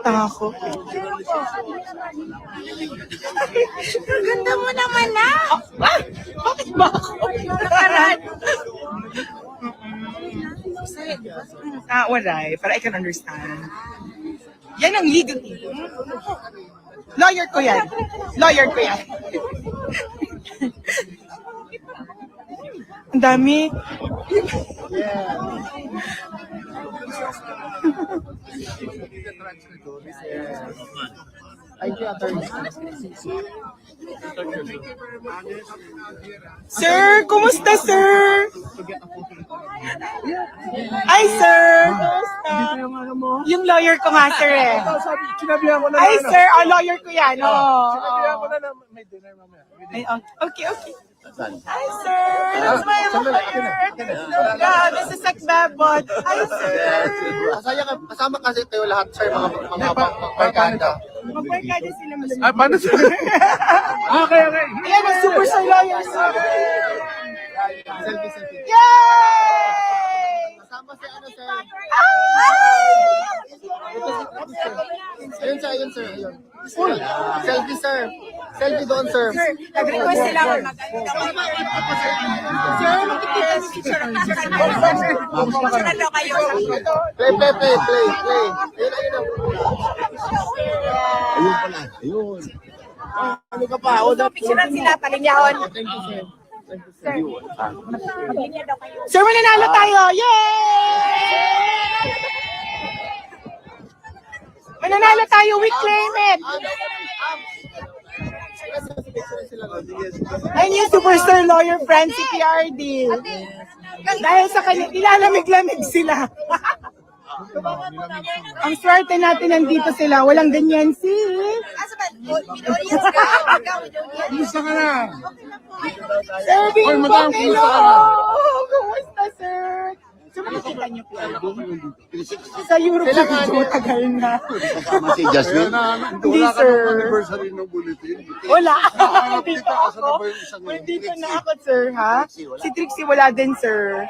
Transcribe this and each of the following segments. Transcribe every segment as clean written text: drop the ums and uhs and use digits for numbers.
Tanga ko. Ganda mo naman na! Bakit ba ako? Wala eh. Pero I can understand. Yan ang legal. Lawyer ko yan. Lawyer ko yan. Ang dami. Sir, kumusta sir? Ay sir, kumusta? Yung lawyer ko nga sir eh. Ay sir, lawyer ko yan. Sinabihan ko na may dinner mamaya. Ay, okay, okay. Hi sir, that's my lawyer. Yeah, this is Sakbabot. Hi sir. Masaya ka, kasama kasi kayo lahat sir, mga barkada. Magbarkada sila malamig. Ah, paano sir? Okay. Ayan ang superstar lawyer sir. Selfie. Yay! Kasama si ano sir? Ay! Ayun sir. Selfie sir. Selfie doon sir. Sir, nag-request sila mag-ano. Sir, magkikita si Sir. Picture daw kayo. Play. Ayun pala. Ayun. Ano ka pa? Picturean sila, palinyahon. Thank you sir. Sir, maglinya daw kayo. Sir, mananalo tayo! Yay! Mananalo tayo, we claim it! Ayun yung superstar lawyer friend si PRD. Dahil sa kanya, nilalamig-lamig sila. Ang swerte natin nandito sila, walang ganyan si... Kumusta ka na? Sir Bing madam, Pangilo! kumusta ka? Kumusta, sir? Sir, makikita niyo po. Sa Europe, tagal na. Si Jasmine. Hindi, Wala ka sir. ng anniversary ng bulletin. Wala. Dito Kita, asan na ako. ba yung isang yun? Dito na ako, sir, ha? Si Trixie wala din, sir.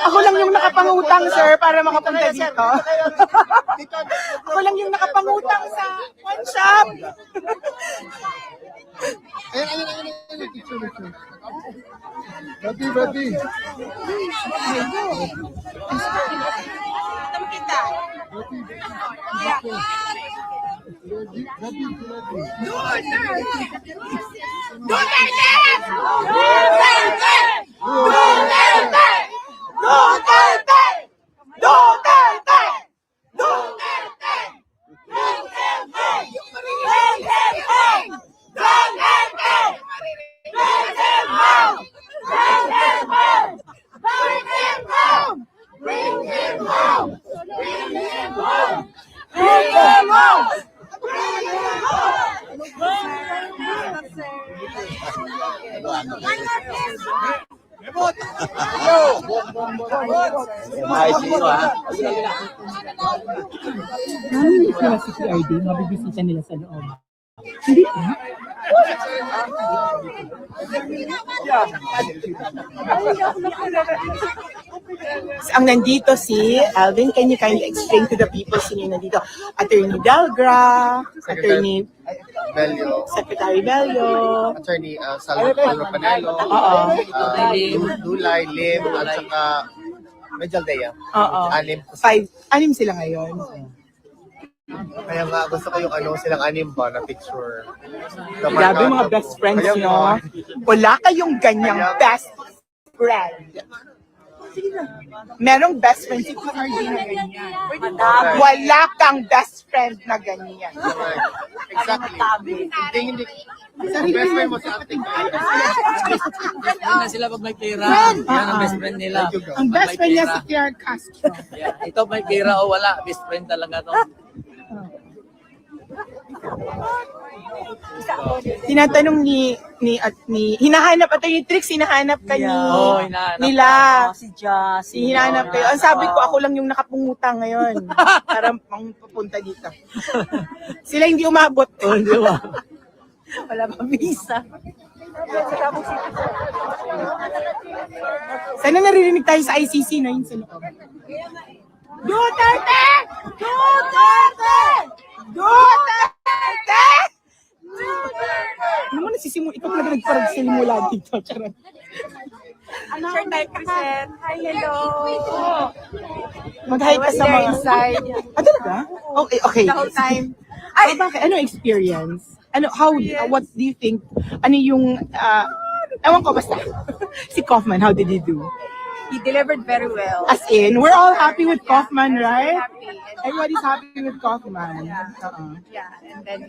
Ako lang yung nakapangutang, sir, para makapunta dito. Ako lang yung nakapangutang sa one shop. Ayun. Picture. Bati. Ito makita. Namin sila si PRD, mabibisita nila sa loob. Hindi pa. Ang nandito si Alvin, can you kindly explain to the people sino nandito? Attorney Delgra, Attorney Bello. Secretary Bello, Attorney Salvador Panelo. Dulay, Lim, at saka Medjaldea. Oo. Anim. Anim sila ngayon. Kaya nga gusto ko yung silang anim ba na picture. Grabe mga best friends nyo. Wala kayong ganyang best friend. Merong best friend si PRD na ganyan. Wala kang best friend na ganyan. Exactly. Hindi. Isang best friend mo sa ating Best friend na sila pag may pera. Yan ang best friend nila. Ang best friend niya si Pierre Castro. Yeah. Ito may pera o wala, best friend talaga to. Tinatanong ni hinahanap at yung tricks, hinahanap ka Oo, hinahanap nila. Si Jazz. Hinahanap kayo. Ang sabi ko, ako lang yung nakapungutang ngayon para papunta dito. Sila hindi umabot. Oh, di ba? Wala pa visa. Sana naririnig tayo sa ICC na yun sa loob. Duterte! Duterte! Duterte! Ano mo nasisimula? Ikaw talaga nagparagsimula dito. Charot. Sure, type present. Hi, hello. Mag-hi ka sa There mga... inside. Talaga? Okay, okay. The whole time. Ay, bakit? Ano experience? What do you think? Ano yung, ewan ko basta. Si Kaufman, how did he do? He delivered very well. As in, we're all happy with Kaufman, right? Happy. Everybody's happy with Kaufman. Yeah, and then,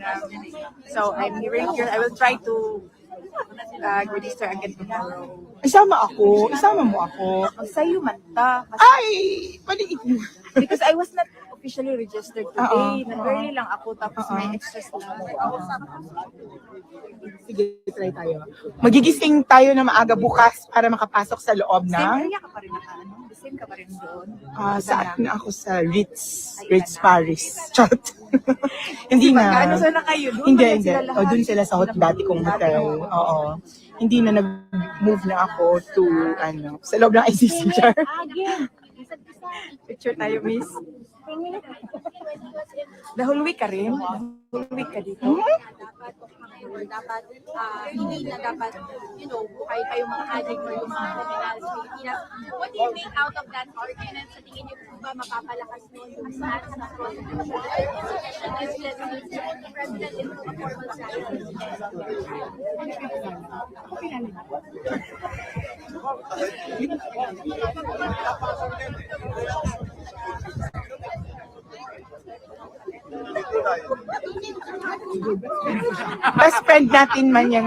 so I'm here. I will try to register again tomorrow. Isama ako. Isama mo ako. Sa'yo man ta. Ay! Maliit mo. Because I was not officially registered today. Oo. Nag-early lang ako, tapos may extras lang. Sige, try tayo. Magigising tayo na maaga bukas para makapasok sa loob Same ng... area ka pa rin ano? The same ka pa rin doon? Saan na ako sa Ritz Paris. Charot. Hindi Ano na. sana kayo? Doon Hindi, ba yan hindi. sila lahat? O, dun sila sa dati kong hotel. Oo. Hindi na nag-move na ako to, sa loob ng ICC. Char. Picture tayo, miss. The whole week ka rin? The whole week ka dito? Dapat hindi na dapat, buhay kayo mga addict or yung mga criminals sa Pilipinas. What do you make out of that ordinance? Sa tingin niyo po ba mapapalakas nun yung asal sa prosecution? Is that the president in a formal strategy? Best friend natin man yan.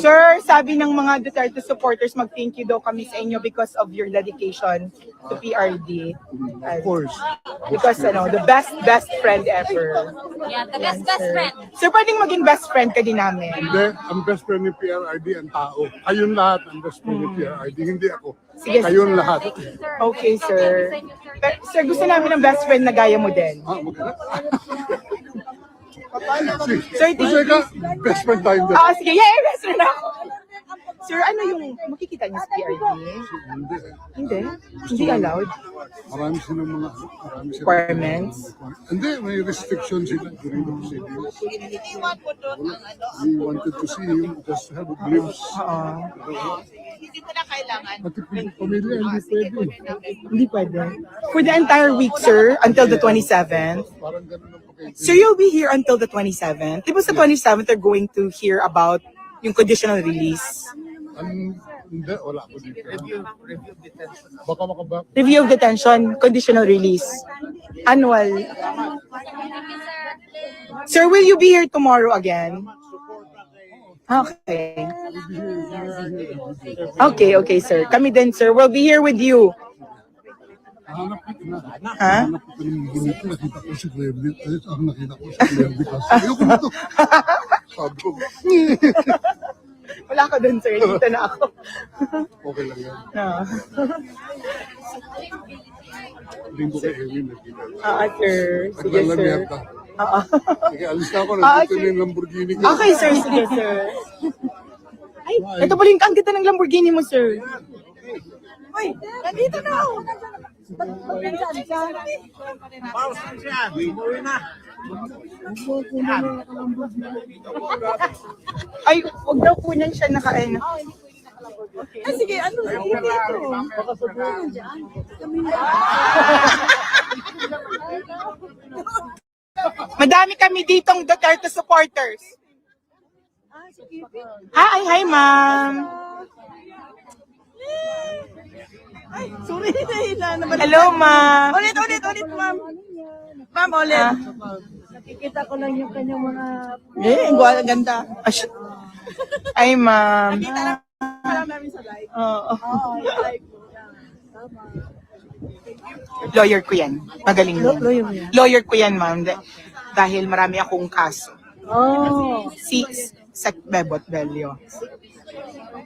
Sir, sabi ng mga Duterte supporters, mag-thank you daw kami sa inyo because of your dedication to PRD. Of course. Because, the best friend ever. Yeah, the best friend. Sir, pwedeng maging best friend ka din namin. Hindi, ang best friend ni PRRD ang tao. Kayong lahat ang best friend ni PRRD, hindi ako. Sige. Kayong lahat. Okay, sir. Pero, sir, gusto namin ng best friend na gaya mo din. Maganda. Sir, Kasi ka, best friend tayo din. sige. Yeah, best friend ako. Sir, ano yung makikita niyo sa PRD? Hindi. Hindi? Hindi allowed? Marami silang mga Requirements? Hindi, may restriction sila during the proceedings. We wanted to see him, just have a glimpse. Hindi mo na kailangan. Pati pamilya, hindi pwede. Hindi pwede. For the entire week, sir, until the 27th. Parang ganun ang pagkain. So you'll be here until the 27th. Di ba sa 27th, they're going to hear about yung conditional release? Hindi, wala ko dito. Baka makabak. Review of detention, conditional release, annual. Sir, will you be here tomorrow again? Okay. Okay, sir. Kami din, sir. We'll be here with you. Hanap ko na. Ha? Hanap ko ng ganito. Nakita ko si Cleveland. Ayun, ang nakita ko si Cleveland. Kasi ayoko na to. Sabi ko, Wala ka dun, sir. Dito na ako. okay lang yan. No. Linggo kay Erwin. Nakita. Sir. Sige, sir. Naglalamiyata. Sige, alis na ako. Ah, Nandito okay. na yung Lamborghini ko. Okay, sir. Sige, sir. Ay, ito pala yung ang ganda ng Lamborghini mo, sir. Uy, nandito na ako. Ay, huwag daw po niyan siya nakain. Ay, sige, ano? Sige dito. Madami kami ditong Duterte supporters. Hi, ma'am. Ay, sorry, nahila naman. Hello, ma'am. Ulit, ma'am. Ma'am, ulit. Nakikita ko lang yung kanyang mga... Ang ganda. Ay, ma'am. Kita lang pala namin sa live. Oo. Live. Lawyer ko yan. Magaling yan. Lawyer ko yan, ma'am. Dahil marami akong kaso. Oh. Sa Bebot Bello.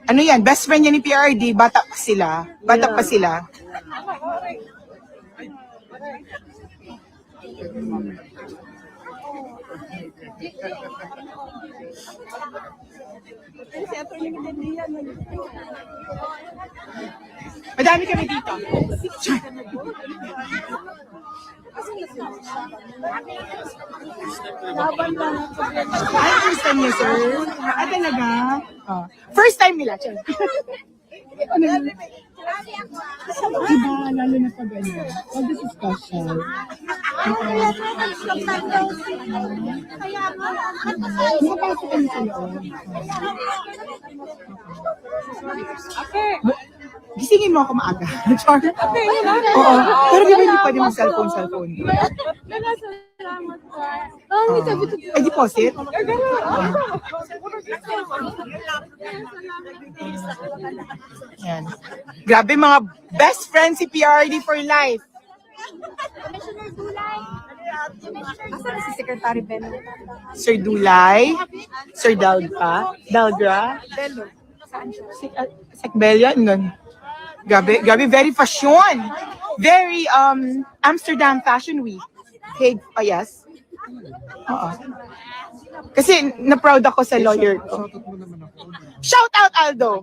Ano yan? Best friend niya ni PRD. Bata pa sila. Bata pa sila. Madami kami dito. Ay, first time niya, sir. Ah, talaga? Oh. First time nila, sir. Ano yun? Diba, lalo na pag ano. All this is special. Nakapasok kami sa loob. Gisingin mo ako maaga. Char. Oo. Pero di ba hindi pwede mag-cellphone? Salamat po. Ay, deposit? Yan. Grabe mga best friends si PRD for life. Commissioner Dulay. Asan si Secretary Bello? Sir Dulay, Sir Dalgra, Sekbelia, nun. Grabe, very fashion. Very Amsterdam Fashion Week. Hey, yes. Oo. Kasi na-proud ako sa lawyer ko. Shout out, Aldo!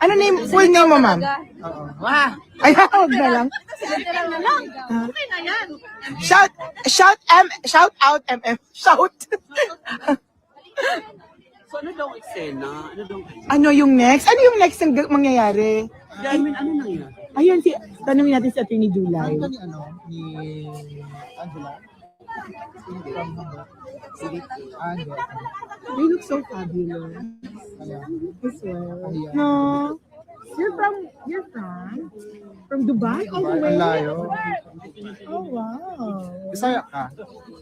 Ano name, full name mo, ma'am? Ay, huwag na lang. Shout out, MM. Shout. So ano daw eksena? Ano yung next? Ano yung next ang mangyayari? Ano na yan? Ayun, tanungin natin si Atty. Dulay. Ni Angela. You look so fabulous. I swear. No. You're from Dubai all the way? Ang layo. Oh, wow. Bisaya ka.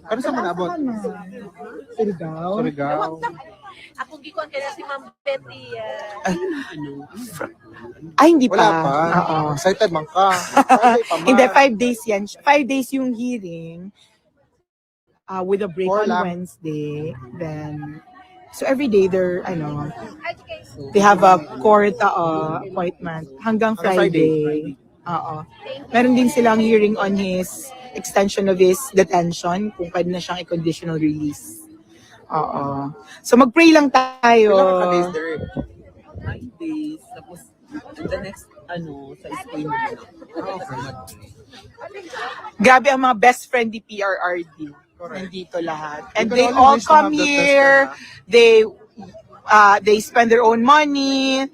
Ano sa manabot? Surigao? Surigao. Ako gikuan kaya si Ma'am Betty. Ay, hindi pa. Wala pa. Oo. Excited man ka. Hindi, 5 days yan. 5 days yung hearing with a break on Wednesday. Then, so every day they're, they have a court appointment hanggang Friday. Oo. Meron din silang hearing on his extension of his detention kung pwede na siyang i-conditional release. Oo. So mag-pray lang tayo. Ilang ka days there? 9 days. Tapos the next, sa Spain na. Grabe ang mga best friend ni PRRD. Nandito lahat. And You they can only all wish to come have the best here. friend, They spend their own money.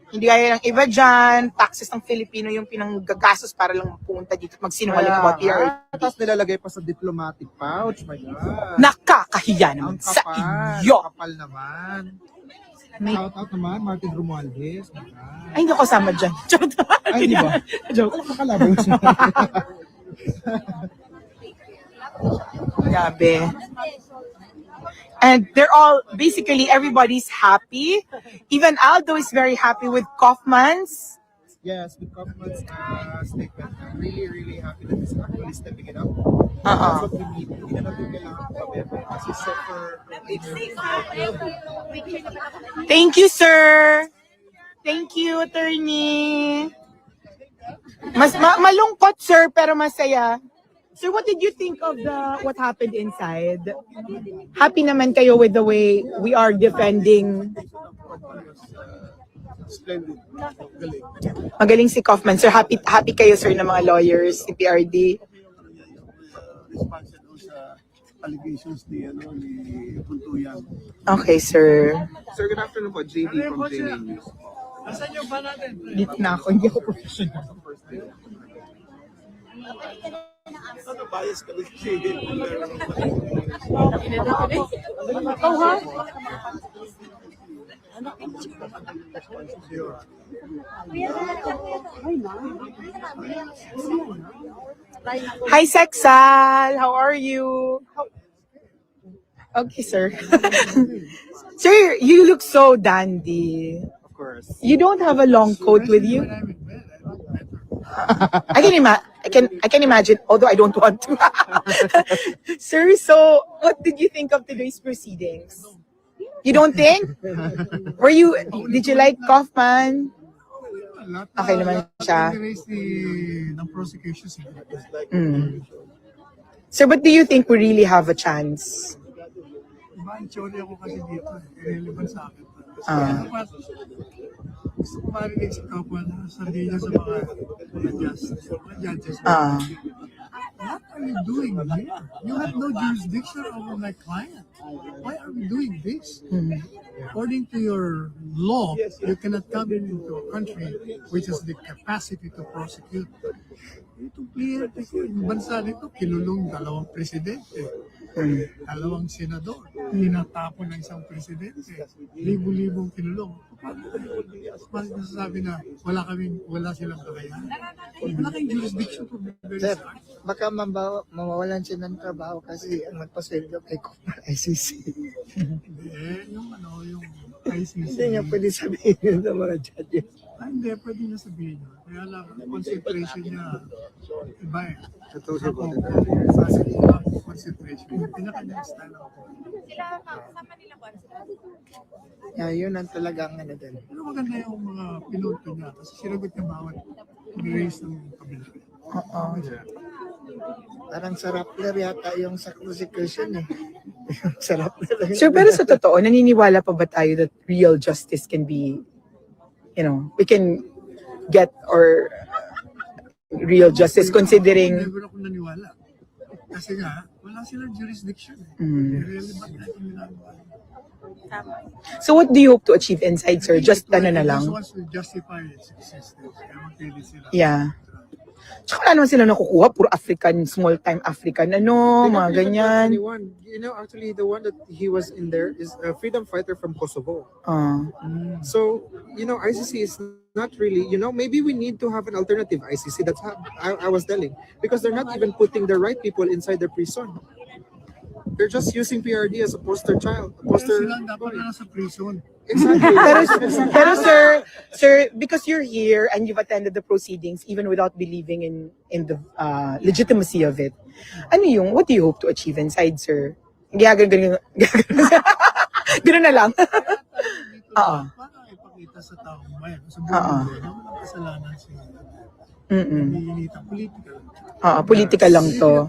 Hindi kaya ng iba dyan. Taxes ng Filipino yung pinanggagastos para lang pumunta dito at magsinungaling about PRRD. Tapos nilalagay pa sa diplomatic pouch. My God. Nakakahiya Ang naman sa kapal. inyo. Kapal naman. May- Shout out naman, Martin Romualdez. My God. Ay, hindi ako kasama dyan. Ay, di ba? Joke. Nakalaban siya. Grabe. And they're all, basically, everybody's happy. Even Aldo is very happy with Kaufman's. Yes, with Kaufman's statement, I'm really, really happy that he's actually stepping it up. Uh-uh. That's what we need. Hindi na natin kailangan pabebe kasi super. Thank you, sir. Thank you, attorney. Malungkot, sir, pero masaya. Sir, what did you think of what happened inside? Happy naman kayo with the way we are defending. Splendid. Galing. Magaling si Kaufman. Sir, happy kayo, sir, ng mga lawyers, si PRD. Response doon sa allegations ni Puntuyan. Okay, sir. Sir, good afternoon po. JD from JD News. Dito na ako, hindi ako professional. Ano bias ka with JD? Oh, ha? Hi, Sexal. How are you? Okay, sir. Sir, you look so dandy. Of course. You don't have a long coat with you? I can imagine, although I don't want to. Sir, so what did you think of today's proceedings? You don't think? Did you like Kaufman? Okay naman siya. Ng prosecution sila. So, but do you think we really have a chance? Iba ang theory ako kasi dito. Irrelevant sa akin. Dapat, gusto ko marinig si Kapwa na sabihin niya sa mga judges. What are you doing here? You have no jurisdiction over my client. Why are we doing this? According to your law, you cannot come into a country which has the capacity to prosecute. Ito clear, yung bansa nito, kinulong 2 presidente, 2 senador, tinatapon ng isang presidente, libo-libong kinulong. Mas nasasabi na wala silang kakayahan. Wala kayong jurisdiction for very Sir, start. baka mawawalan siya ng trabaho kasi ang nagpasweldo kay ICC. Yung ICC. Hindi niya pwede sabihin yun sa mga judges. Hindi, pwede niya sabihin yun. Kaya lang, concentration niya, iba eh. Ito siya po. Concentration. Yung pinaka-niya style ako. Sila, kasama nila ba? Yeah, yun ang talagang ano din. Pero maganda yung mga piloto niya. Kasi sinagot niya bawat ni-raise ng kabila. Oo. Parang sa Rappler yata yung sa prosecution eh. Sa Rappler. So, pero sa totoo, naniniwala pa ba tayo that real justice can be, we can get or real justice considering... Never ako naniwala. Kasi nga, wala silang jurisdiction eh. Irrelevant na yung ginagawa. So, what do you hope to achieve inside, sir? Just na lang? Just wants to justify its existence. Kaya magpili sila. Yeah. Tsaka wala naman sila nakukuha, puro African, small-time African, mga ganyan. Anyone. Actually, the one that he was in there is a freedom fighter from Kosovo. So, ICC is not really, maybe we need to have an alternative ICC. That's how I was telling. Because they're not even putting the right people inside the prison. They're just using PRD as a poster child. Silang dapat na nasa prison. Exactly. Pero sir, because you're here and you've attended the proceedings even without believing in the legitimacy of it, what do you hope to achieve inside, sir? Ganun na lang. Para ipakita sa taong bayan, sa buong mundo, na walang kasalanan siya. Hinihinita, political. Political lang to.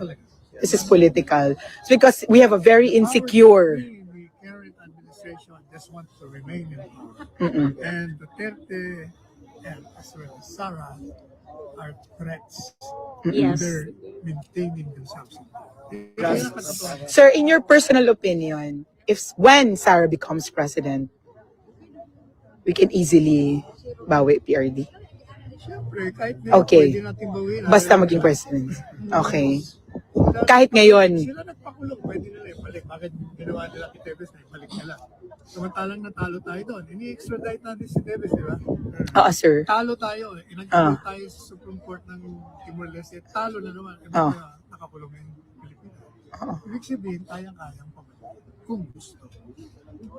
This is political. It's because we have a very insecure. The current administration just wants to remain in power. And Duterte and as well as Sara are threats. Yes. They're maintaining themselves. Sir, in your personal opinion, when Sara becomes president, we can easily bawi PRD. Siyempre, kahit Okay. pwede natin bawiin. Basta maging president. Okay. Kahit ngayon. Sila nagpakulong, pwede nila ibalik. Bakit ginawa nila kay Tevez na ibalik nila? Samantalang natalo tayo doon. Ini-extradite natin si Tevez, di ba? Oo, sir. Talo tayo. Nag-talo tayo sa Supreme Court ng Timor-Leste. Talo na naman. Nakakulong yung Pilipinas. Ibig sabihin, kayang-kayang pabalik. Kung gusto.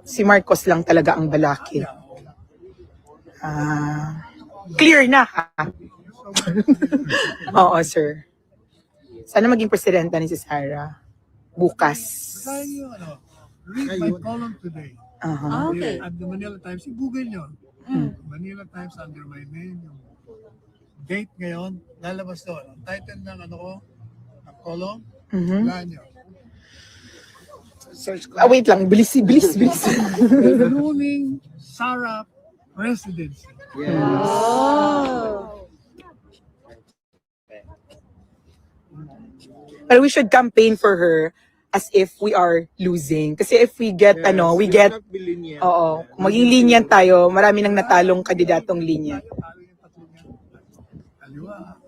Si Marcos lang talaga ang balakid. Clear na, ha? Oo, sir. Sana maging presidenta ni si Sara bukas. Basahin nyo, read my column today. Okay. At the Manila Times, i-google nyo. Manila Times under my name. Yung date ngayon, lalabas doon. Ang title ng ng column, wala nyo. Search ko. Wait lang, bilis. Grooming Sara presidency. But we should campaign for her as if we are losing. Kasi if we get, we get, kung maging linya tayo, marami nang natalong kandidatong linya. Talo yung tatlong yan. Kaliwa,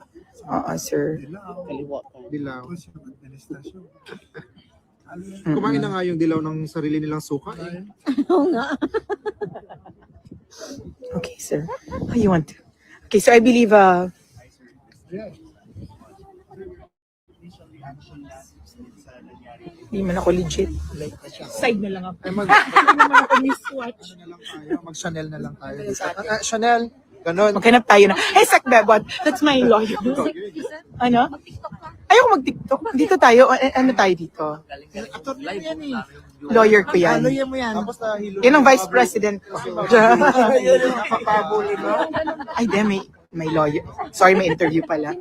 Oo, sir. Dilaw. tapos yung administrasyon. Talo yan. Kumain na nga yung dilaw ng sarili nilang suka. Okay, sir. How you want to? Okay, so I believe, hindi man ako legit. Side na lang ako. Hindi naman ako miswatch. Mag-Chanel na lang tayo. Chanel, ganon. Maghanap tayo na. Hey, Sak Bebot, that's my lawyer. Ano? Mag-TikTok ka. Ayoko mag-TikTok. Dito tayo. Ano tayo dito? Attorney mo yan eh. Lawyer ko yan. Lawyer mo yan. Yan ang vice president ko. Yan yung napapabuli mo. Ay, may lawyer. Sorry, may interview pala.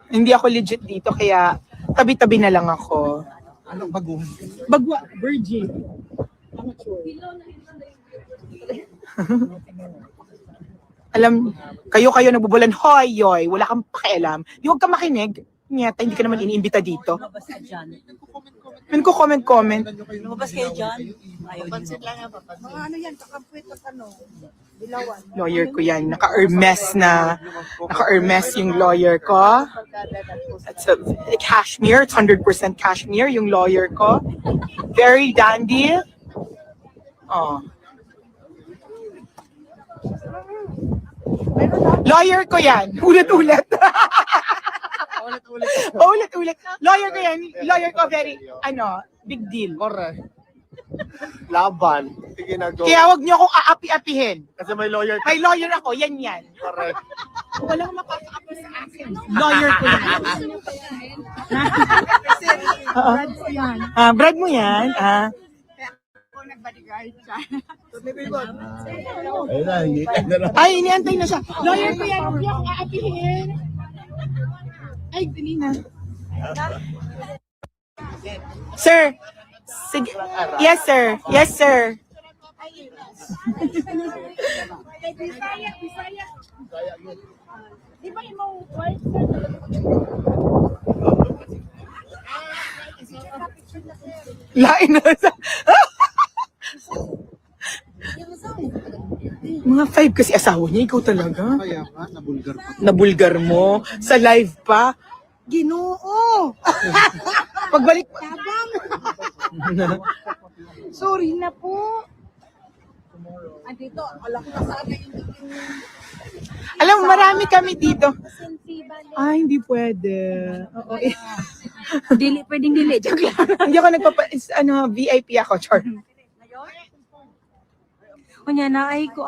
Hindi ako legit dito, kaya tabi-tabi na lang ako. Anong baguhan? Bagwa, virgin. Alam, kayo nagbubulan, hoy, yoy, wala kang pakialam. Di huwag ka makinig. Nyata, hindi ka naman iniimbita dito. Comment. Lumabas kayo dyan. Papansin lang yan, papansin. Mga ano yan, kakampwet at ano, dilawan. Lawyer ko yan. Naka-Hermes yung lawyer ko. It's a cashmere. It's 100% cashmere yung lawyer ko. Very dandy. Oh. Lawyer ko yan. Ulit-ulit. Ulit-ulit. Lawyer ko yan. Lawyer ko very, big deal. Correct. Laban. Sige na, go. Kaya wag niyo akong aapi-apihin. Kasi may lawyer. May lawyer ako, yan. Correct. Walang makaka-api sa akin. Lawyer ko yan. Brad ko yan. Brad mo yan. Ako nag-bodyguard siya. Ayun na, hindi na lang. Ay, iniantay na siya. Lawyer ko yan, huwag niyo akong aapihin. Ay, dali na. Sir. Sige. Yes, sir. Yes, sir. Di ba yung wife? Lain na sa... Mga 5 kasi asawa niya, ikaw talaga. Kaya nga, nabulgar pa. Nabulgar mo. Sa live pa. Ginoo! Pagbalik... Sorry na po. Andito, alam ko na sana yung Alam mo, marami kami dito. Ay, hindi pwede. Oo. pwedeng dili. Joke lang. Hindi ako VIP ako, Char. Kunya na, ay ko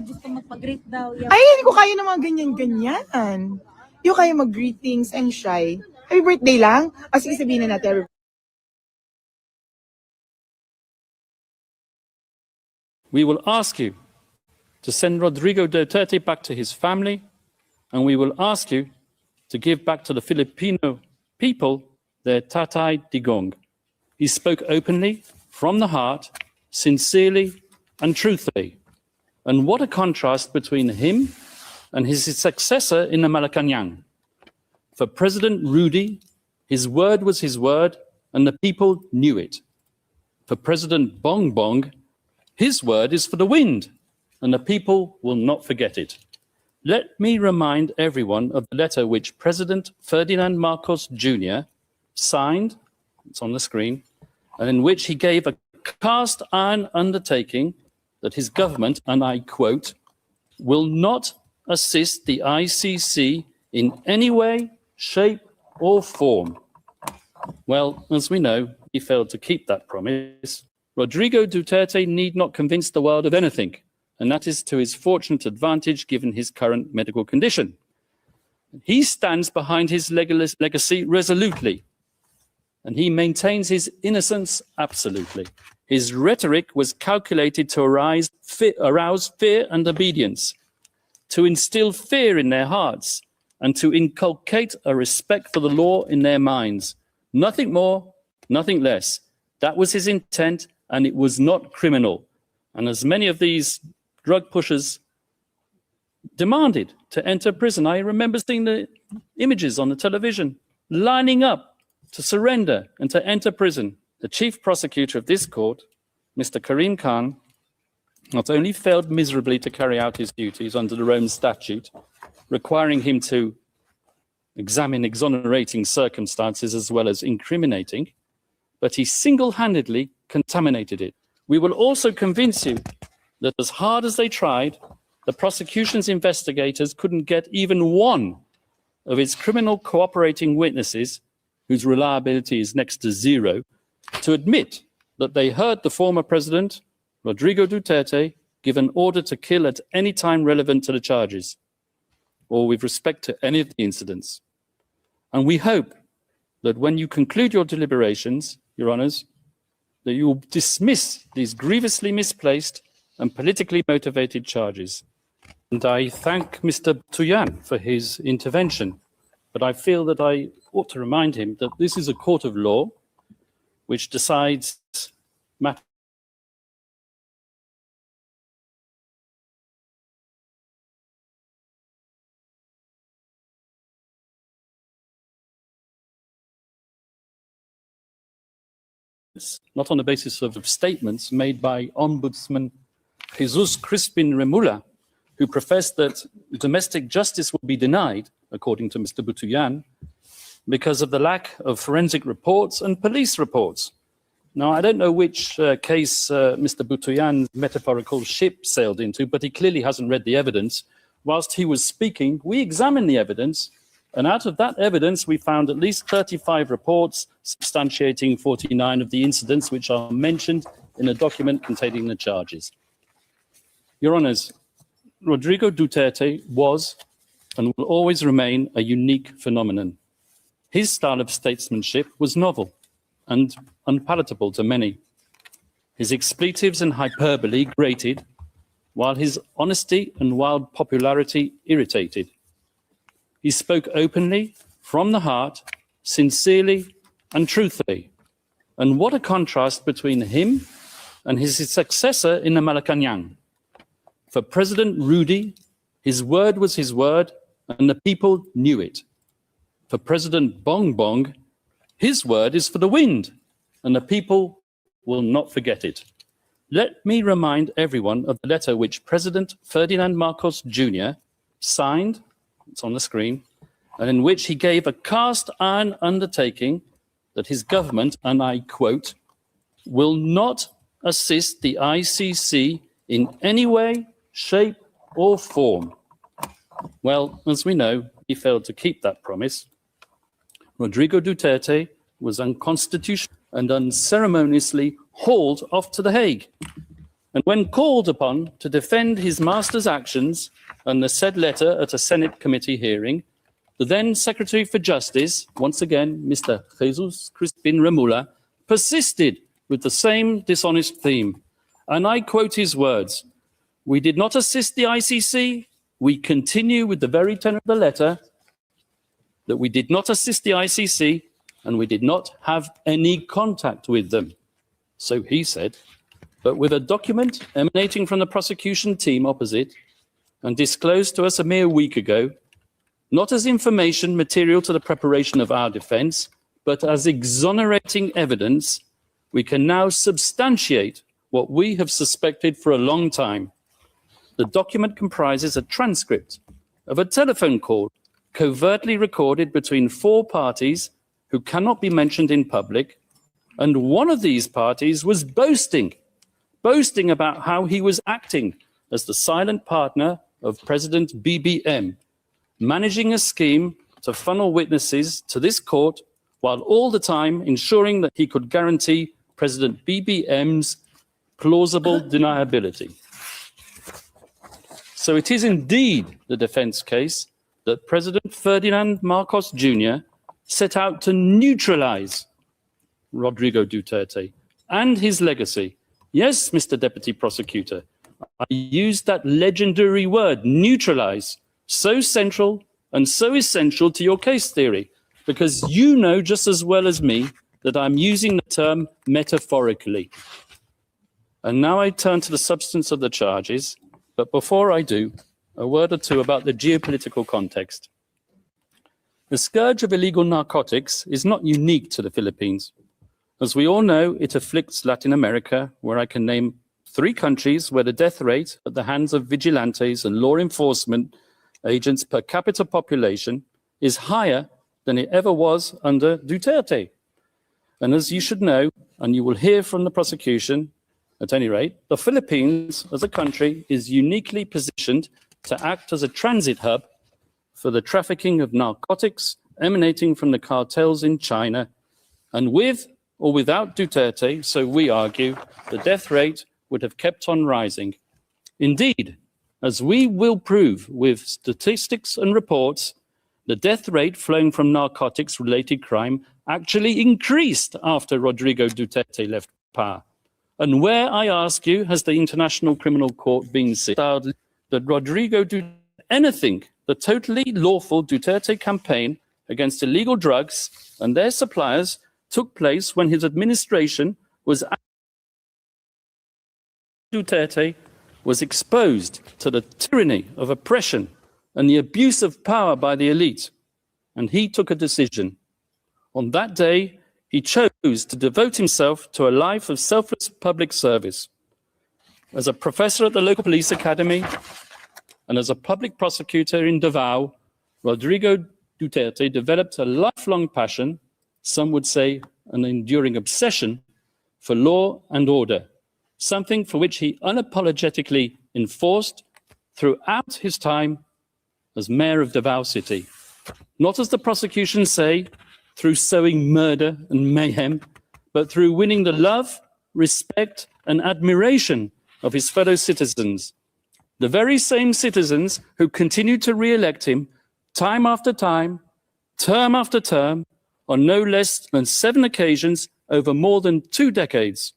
gusto magpag-greet daw. Ay, hindi ko kaya ng mga ganyan-ganyan. Hindi ko kaya mag-greetings and shy. Happy birthday lang? O sige, sabihin na natin. We will ask you to send Rodrigo Duterte back to his family, and we will ask you to give back to the Filipino people their tatay digong. He spoke openly, from the heart, sincerely, and truthfully. And what a contrast between him and his successor in the Malacanang. For President Rudy, his word was his word, and the people knew it. For President Bongbong, his word is for the wind, and the people will not forget it. Let me remind everyone of the letter which President Ferdinand Marcos Jr. signed, it's on the screen, and in which he gave a cast iron undertaking that his government, and I quote, will not assist the ICC in any way, shape, or form. Well, as we know, he failed to keep that promise. Rodrigo Duterte need not convince the world of anything, and that is to his fortunate advantage given his current medical condition. He stands behind his legacy resolutely, and he maintains his innocence absolutely. His rhetoric was calculated to arouse fear and obedience, to instill fear in their hearts, and to inculcate a respect for the law in their minds. Nothing more, nothing less. That was his intent, and it was not criminal. And as many of these drug pushers demanded to enter prison, I remember seeing the images on the television, lining up to surrender and to enter prison. The chief prosecutor of this court, Mr. Karim Khan, not only failed miserably to carry out his duties under the Rome Statute, requiring him to examine exonerating circumstances as well as incriminating, but he single-handedly contaminated it. We will also convince you that as hard as they tried, the prosecution's investigators couldn't get even one of its criminal cooperating witnesses, whose reliability is next to zero, to admit that they heard the former president, Rodrigo Duterte, give an order to kill at any time relevant to the charges. or with respect to any of the incidents. And we hope that when you conclude your deliberations, Your Honours, that you will dismiss these grievously misplaced and politically motivated charges. And I thank Mr. Tuyan for his intervention, but I feel that I ought to remind him that this is a court of law which decides matters not on the basis of statements made by Ombudsman Jesus Crispin Remula, who professed that domestic justice will be denied, according to Mr. Butuyan, because of the lack of forensic reports and police reports. Now, I don't know which case Mr. Butuyan's metaphorical ship sailed into, but he clearly hasn't read the evidence. Whilst he was speaking, we examined the evidence, and out of that evidence, we found at least 35 reports substantiating 49 of the incidents which are mentioned in a document containing the charges. Your Honours, Rodrigo Duterte was and will always remain a unique phenomenon. His style of statesmanship was novel and unpalatable to many. His expletives and hyperbole grated, while his honesty and wild popularity irritated. He spoke openly, from the heart, sincerely and truthfully. And what a contrast between him and his successor in the Malacanang. For President Rudy, his word was his word, and the people knew it. For President Bongbong, his word is for the wind, and the people will not forget it. Let me remind everyone of the letter which President Ferdinand Marcos Jr. signed, it's on the screen, and in which he gave a cast iron undertaking that his government, and I quote, will not assist the ICC in any way, shape, or form. Well, as we know, he failed to keep that promise. Rodrigo Duterte was unconstitutional and unceremoniously hauled off to The Hague. And when called upon to defend his master's actions and the said letter at a Senate committee hearing, the then Secretary for Justice, once again, Mr. Jesus Crispin Remula, persisted with the same dishonest theme. And I quote his words, "We did not assist the ICC. We continue with the very tenor of the letter that we did not assist the ICC and we did not have any contact with them." So he said, but with a document emanating from the prosecution team opposite and disclosed to us a mere week ago, not as information material to the preparation of our defense, but as exonerating evidence, we can now substantiate what we have suspected for a long time. The document comprises a transcript of a telephone call covertly recorded between 4 parties who cannot be mentioned in public, and one of these parties was boasting about how he was acting as the silent partner of President BBM, managing a scheme to funnel witnesses to this court while all the time ensuring that he could guarantee President BBM's plausible deniability. So it is indeed the defense case that President Ferdinand Marcos Jr. set out to neutralize Rodrigo Duterte and his legacy. Yes, Mr. Deputy Prosecutor, I used that legendary word, neutralize, so central and so essential to your case theory, because you know just as well as me that I'm using the term metaphorically. And now I turn to the substance of the charges, but before I do, a word or two about the geopolitical context. The scourge of illegal narcotics is not unique to the Philippines. As we all know, it afflicts Latin America, where I can name 3 countries where the death rate at the hands of vigilantes and law enforcement agents per capita population is higher than it ever was under Duterte. And as you should know, and you will hear from the prosecution, at any rate, the Philippines as a country is uniquely positioned to act as a transit hub for the trafficking of narcotics emanating from the cartels in China. And with or without Duterte, so we argue, the death rate would have kept on rising. Indeed, as we will prove with statistics and reports, the death rate flowing from narcotics-related crime actually increased after Rodrigo Duterte left power. And where, I ask you, has the International Criminal Court been styled that Rodrigo Duterte, anything, the totally lawful Duterte campaign against illegal drugs and their suppliers took place when his administration was Duterte was exposed to the tyranny of oppression and the abuse of power by the elite. And he took a decision. On that day, he chose to devote himself to a life of selfless public service. As a professor at the local police academy and as a public prosecutor in Davao, Rodrigo Duterte developed a lifelong passion, some would say an enduring obsession, for law and order, something for which he unapologetically enforced throughout his time as mayor of Davao City. Not, as the prosecution say, through sowing murder and mayhem, but through winning the love, respect, and admiration of his fellow citizens. The very same citizens who continued to re-elect him time after time, term after term, on no less than 7 occasions over more than 2 decades.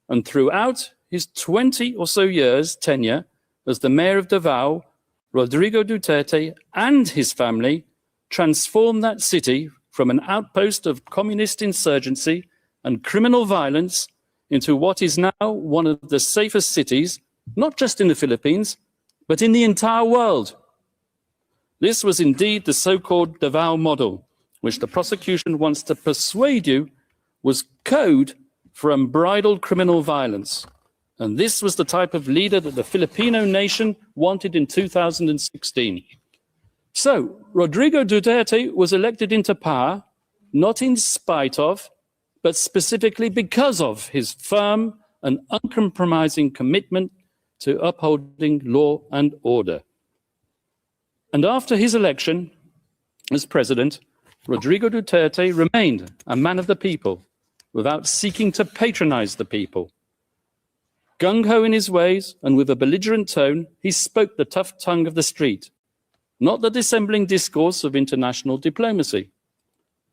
And throughout his 20 or so years tenure as the mayor of Davao, Rodrigo Duterte and his family transformed that city from an outpost of communist insurgency and criminal violence into what is now one of the safest cities, not just in the Philippines, but in the entire world. This was indeed the so-called Davao model, which the prosecution wants to persuade you was code for unbridled criminal violence. And this was the type of leader that the Filipino nation wanted in 2016. So, Rodrigo Duterte was elected into power, not in spite of, but specifically because of his firm and uncompromising commitment to upholding law and order. And after his election as president, Rodrigo Duterte remained a man of the people, without seeking to patronize the people. Gung-ho in his ways and with a belligerent tone, he spoke the tough tongue of the street, not the dissembling discourse of international diplomacy.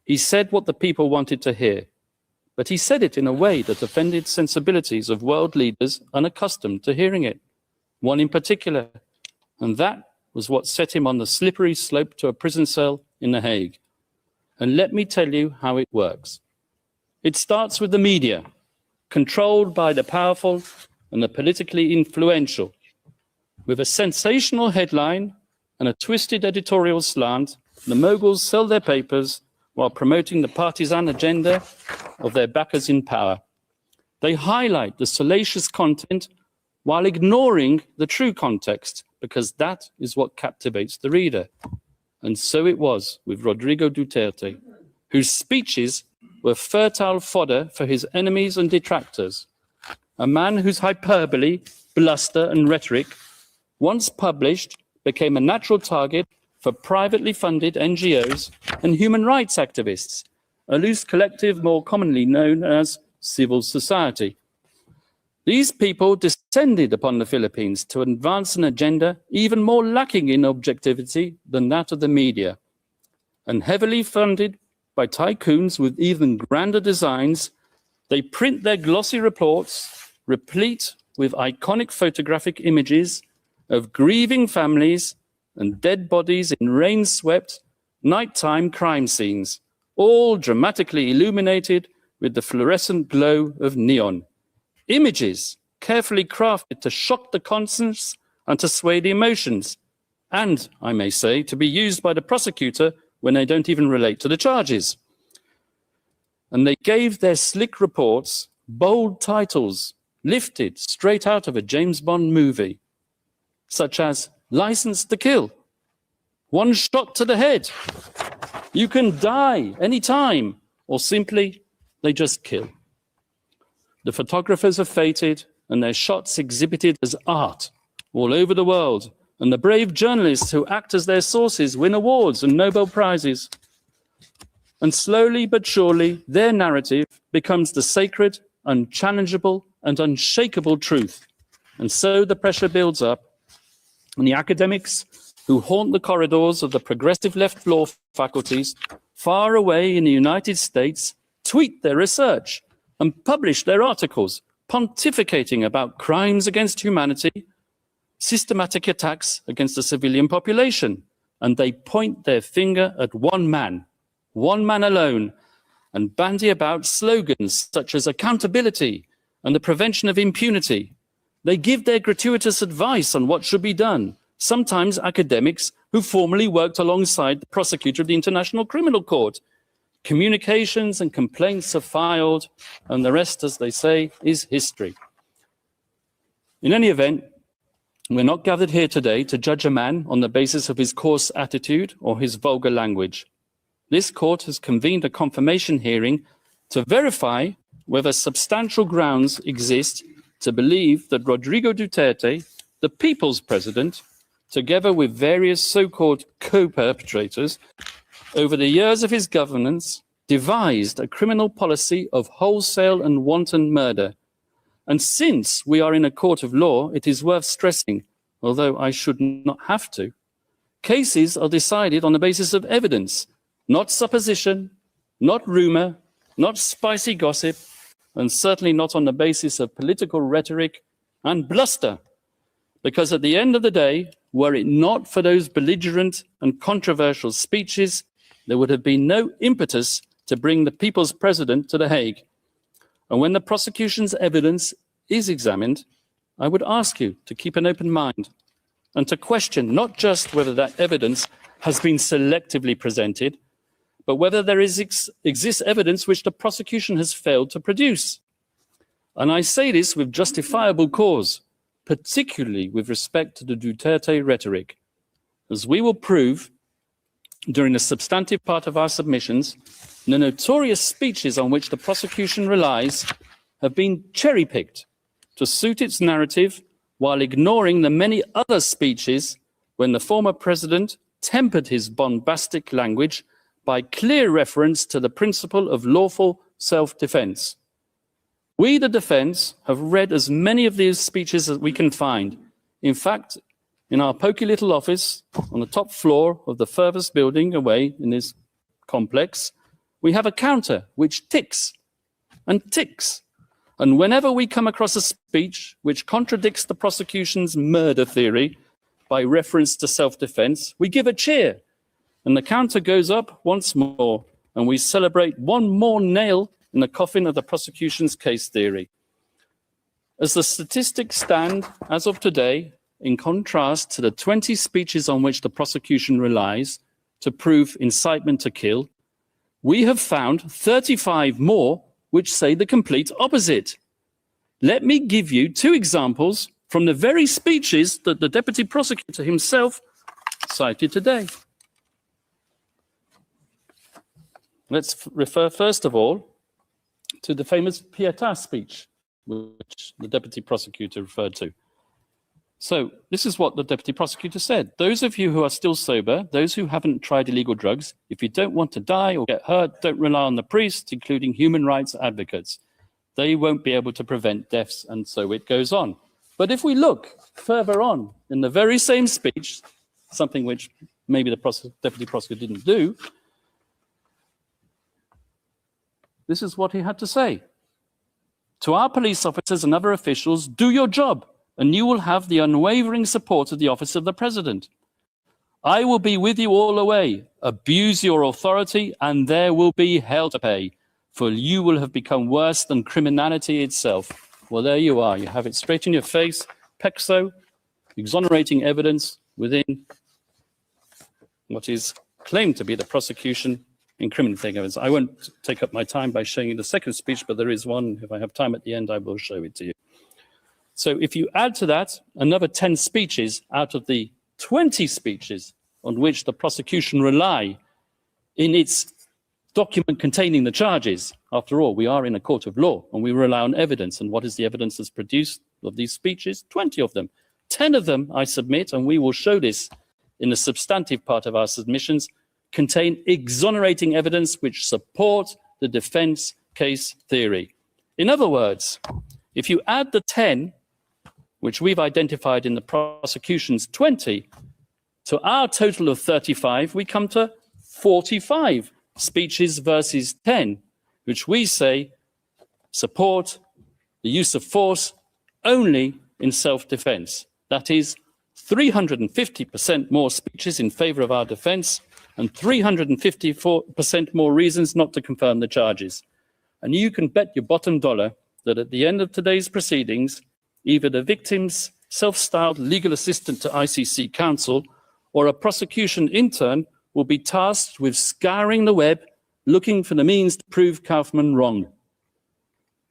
He said what the people wanted to hear, but he said it in a way that offended sensibilities of world leaders unaccustomed to hearing it, one in particular, and that was what set him on the slippery slope to a prison cell in The Hague. And let me tell you how it works. It starts with the media, controlled by the powerful and the politically influential. With a sensational headline and a twisted editorial slant, the moguls sell their papers while promoting the partisan agenda of their backers in power. They highlight the salacious content while ignoring the true context, because that is what captivates the reader. And so it was with Rodrigo Duterte, whose speeches were fertile fodder for his enemies and detractors. A man whose hyperbole, bluster, and rhetoric, once published, became a natural target for privately funded NGOs and human rights activists, a loose collective more commonly known as civil society. These people descended upon the Philippines to advance an agenda even more lacking in objectivity than that of the media, and heavily funded by tycoons with even grander designs, they print their glossy reports, replete with iconic photographic images of grieving families and dead bodies in rain-swept, nighttime crime scenes, all dramatically illuminated with the fluorescent glow of neon. Images carefully crafted to shock the conscience and to sway the emotions, and, I may say, to be used by the prosecutor when they don't even relate to the charges. And they gave their slick reports bold titles lifted straight out of a James Bond movie, such as License to Kill, One Shot to the Head, You Can Die Anytime, or simply, They Just Kill. The photographers are fated and their shots exhibited as art all over the world, and the brave journalists who act as their sources win awards and Nobel Prizes. And slowly but surely, their narrative becomes the sacred, unchallengeable, and unshakable truth. And so the pressure builds up, and the academics who haunt the corridors of the progressive left law faculties far away in the United States tweet their research and publish their articles pontificating about crimes against humanity, systematic attacks against the civilian population, and they point their finger at one man alone, and bandy about slogans such as accountability and the prevention of impunity. They give their gratuitous advice on what should be done, sometimes academics who formerly worked alongside the prosecutor of the International Criminal Court. Communications and complaints are filed, and the rest, as they say, is history. In any event, we're not gathered here today to judge a man on the basis of his coarse attitude or his vulgar language. This court has convened a confirmation hearing to verify whether substantial grounds exist to believe that Rodrigo Duterte, the people's president, together with various so-called co-perpetrators, over the years of his governance, devised a criminal policy of wholesale and wanton murder. And since we are in a court of law, it is worth stressing, although I should not have to, cases are decided on the basis of evidence, not supposition, not rumor, not spicy gossip, and certainly not on the basis of political rhetoric and bluster. Because at the end of the day, were it not for those belligerent and controversial speeches, there would have been no impetus to bring the people's president to The Hague. And when the prosecution's evidence is examined, I would ask you to keep an open mind and to question not just whether that evidence has been selectively presented, but whether there exists evidence which the prosecution has failed to produce. And I say this with justifiable cause, particularly with respect to the Duterte rhetoric, as we will prove during the substantive part of our submissions. The notorious speeches on which the prosecution relies have been cherry-picked to suit its narrative, while ignoring the many other speeches when the former president tempered his bombastic language by clear reference to the principle of lawful self-defense. We, the defense, have read as many of these speeches as we can find. In fact, in our poky little office on the top floor of the furthest building away in this complex, we have a counter which ticks and ticks. And whenever we come across a speech which contradicts the prosecution's murder theory by reference to self-defense, we give a cheer, and the counter goes up once more, and we celebrate one more nail in the coffin of the prosecution's case theory. As the statistics stand as of today, in contrast to the 20 speeches on which the prosecution relies to prove incitement to kill, we have found 35 more which say the complete opposite. Let me give you two examples from the very speeches that the deputy prosecutor himself cited today. Let's refer first of all to the famous Pietà speech, which the deputy prosecutor referred to. So this is what the deputy prosecutor said. Those of you who are still sober, those who haven't tried illegal drugs, if you don't want to die or get hurt, don't rely on the priests, including human rights advocates. They won't be able to prevent deaths, and so it goes on. But if we look further on in the very same speech, something which maybe the deputy prosecutor didn't do, this is what he had to say. To our police officers and other officials, do your job, and you will have the unwavering support of the office of the president. I will be with you all the way. Abuse your authority, and there will be hell to pay, for you will have become worse than criminality itself. Well, there you are. You have it straight in your face. Pexo, exonerating evidence within what is claimed to be the prosecution incriminating evidence. I won't take up my time by showing you the second speech, but there is one. If I have time at the end, I will show it to you. So if you add to that another 10 speeches out of the 20 speeches on which the prosecution rely in its document containing the charges, after all, we are in a court of law and we rely on evidence. And what is the evidence that's produced of these speeches? 20 of them. 10 of them, I submit, and we will show this in the substantive part of our submissions, contain exonerating evidence which support the defense case theory. In other words, if you add the 10 which we've identified in the prosecution's 20, to our total of 35, we come to 45 speeches versus 10, which we say support the use of force only in self-defense. That is 350% more speeches in favor of our defense and 354% more reasons not to confirm the charges. And you can bet your bottom dollar that at the end of today's proceedings, either the victim's self-styled legal assistant to ICC counsel or a prosecution intern will be tasked with scouring the web, looking for the means to prove Kaufman wrong.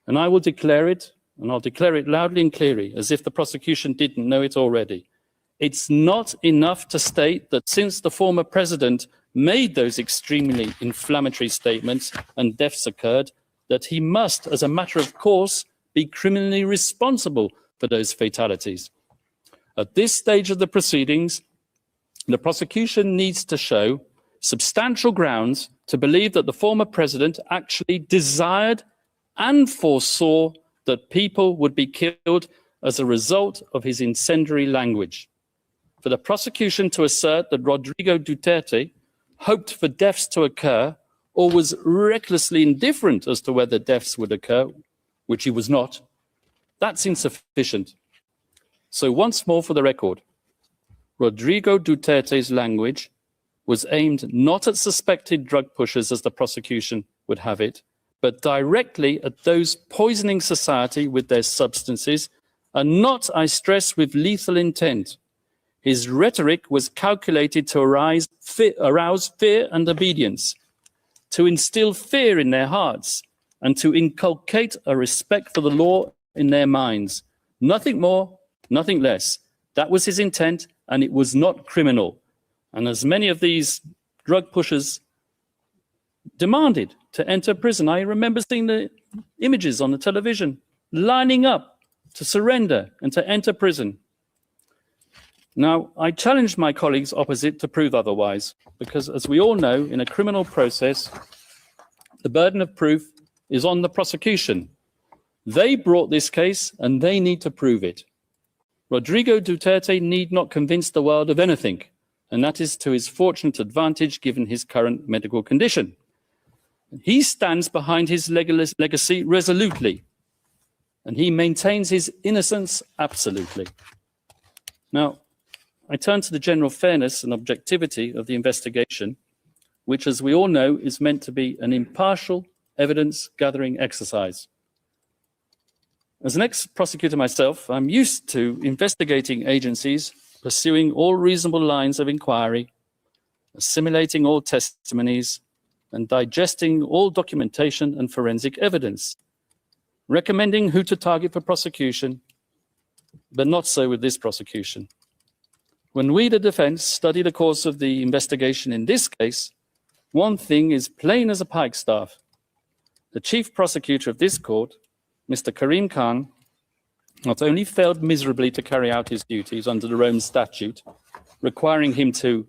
And I will declare it, and I'll declare it loudly and clearly, as if the prosecution didn't know it already. It's not enough to state that since the former president made those extremely inflammatory statements and deaths occurred, that he must, as a matter of course, be criminally responsible for those fatalities. At this stage of the proceedings, the prosecution needs to show substantial grounds to believe that the former president actually desired and foresaw that people would be killed as a result of his incendiary language. For the prosecution to assert that Rodrigo Duterte hoped for deaths to occur or was recklessly indifferent as to whether deaths would occur, which he was not, that's insufficient. So once more for the record, Rodrigo Duterte's language was aimed not at suspected drug pushers as the prosecution would have it, but directly at those poisoning society with their substances, and not, I stress, with lethal intent. His rhetoric was calculated to arouse fear and obedience, to instill fear in their hearts, and to inculcate a respect for the law in their minds. Nothing more, nothing less. That was his intent, and it was not criminal. And as many of these drug pushers demanded to enter prison, I remember seeing the images on the television, lining up to surrender and to enter prison. Now, I challenge my colleagues opposite to prove otherwise, because as we all know, in a criminal process, the burden of proof is on the prosecution. They brought this case and they need to prove it. Rodrigo Duterte need not convince the world of anything, and that is to his fortunate advantage given his current medical condition. He stands behind his legacy resolutely, and he maintains his innocence absolutely. Now, I turn to the general fairness and objectivity of the investigation, which, as we all know, is meant to be an impartial evidence-gathering exercise. As an ex-prosecutor myself, I'm used to investigating agencies pursuing all reasonable lines of inquiry, assimilating all testimonies, and digesting all documentation and forensic evidence, recommending who to target for prosecution, but not so with this prosecution. When we, the defense, study the course of the investigation in this case, one thing is plain as a pikestaff. The chief prosecutor of this court, Mr. Karim Khan, not only failed miserably to carry out his duties under the Rome Statute, requiring him to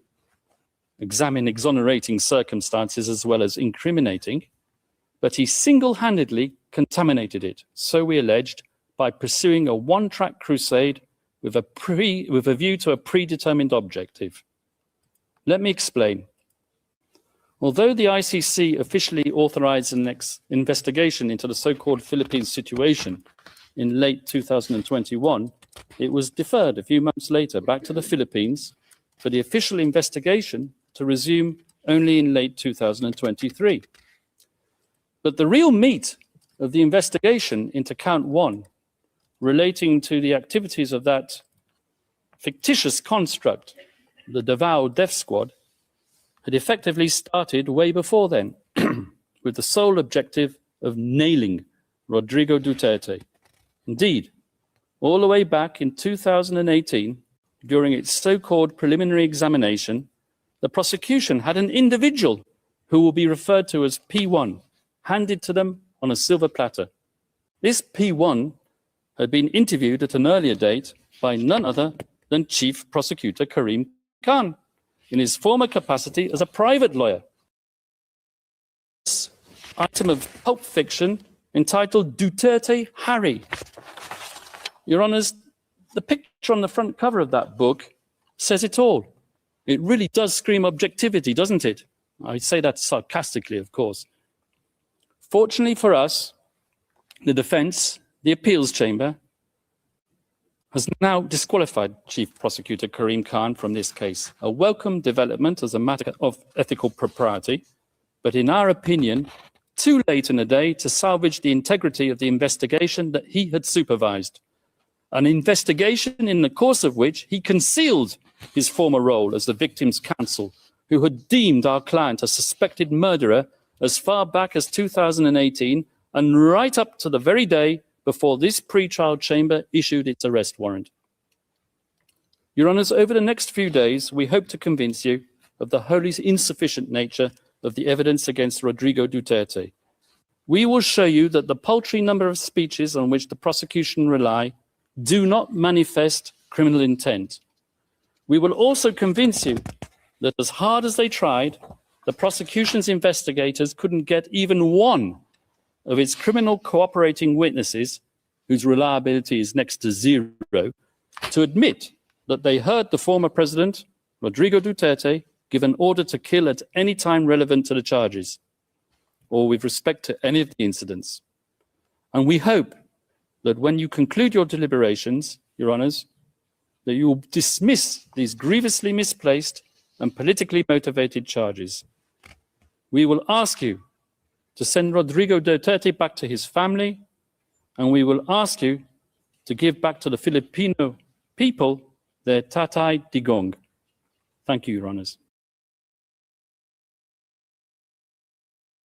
examine exonerating circumstances as well as incriminating, but he single-handedly contaminated it, so we alleged, by pursuing a one-track crusade with a view to a predetermined objective. Let me explain. Although the ICC officially authorized an investigation into the so-called Philippine situation in late 2021, it was deferred a few months later back to the Philippines for the official investigation to resume only in late 2023. But the real meat of the investigation into count 1, relating to the activities of that fictitious construct, the Davao Death Squad, had effectively started way before then, with the sole objective of nailing Rodrigo Duterte. Indeed, all the way back in 2018, during its so-called preliminary examination, the prosecution had an individual who will be referred to as P1, handed to them on a silver platter. This P1 had been interviewed at an earlier date by none other than Chief Prosecutor Karim Khan, in his former capacity as a private lawyer. This item of pulp fiction entitled Duterte Harry. Your Honours, the picture on the front cover of that book says it all. It really does scream objectivity, doesn't it? I say that sarcastically, of course. Fortunately for us, the defense, the appeals chamber, has now disqualified Chief Prosecutor Karim Khan from this case. A welcome development as a matter of ethical propriety, but in our opinion, too late in the day to salvage the integrity of the investigation that he had supervised. An investigation in the course of which he concealed his former role as the victim's counsel, who had deemed our client a suspected murderer as far back as 2018 and right up to the very day before this pre-trial chamber issued its arrest warrant. Your Honours, over the next few days, we hope to convince you of the wholly insufficient nature of the evidence against Rodrigo Duterte. We will show you that the paltry number of speeches on which the prosecution rely do not manifest criminal intent. We will also convince you that as hard as they tried, the prosecution's investigators couldn't get even one of its criminal cooperating witnesses, whose reliability is next to zero, to admit that they heard the former president, Rodrigo Duterte, give an order to kill at any time relevant to the charges, or with respect to any of the incidents. And we hope that when you conclude your deliberations, Your Honours, that you will dismiss these grievously misplaced and politically motivated charges. We will ask you to send Rodrigo Duterte back to his family, and we will ask you to give back to the Filipino people their tatay digong. Thank you, Your Honours.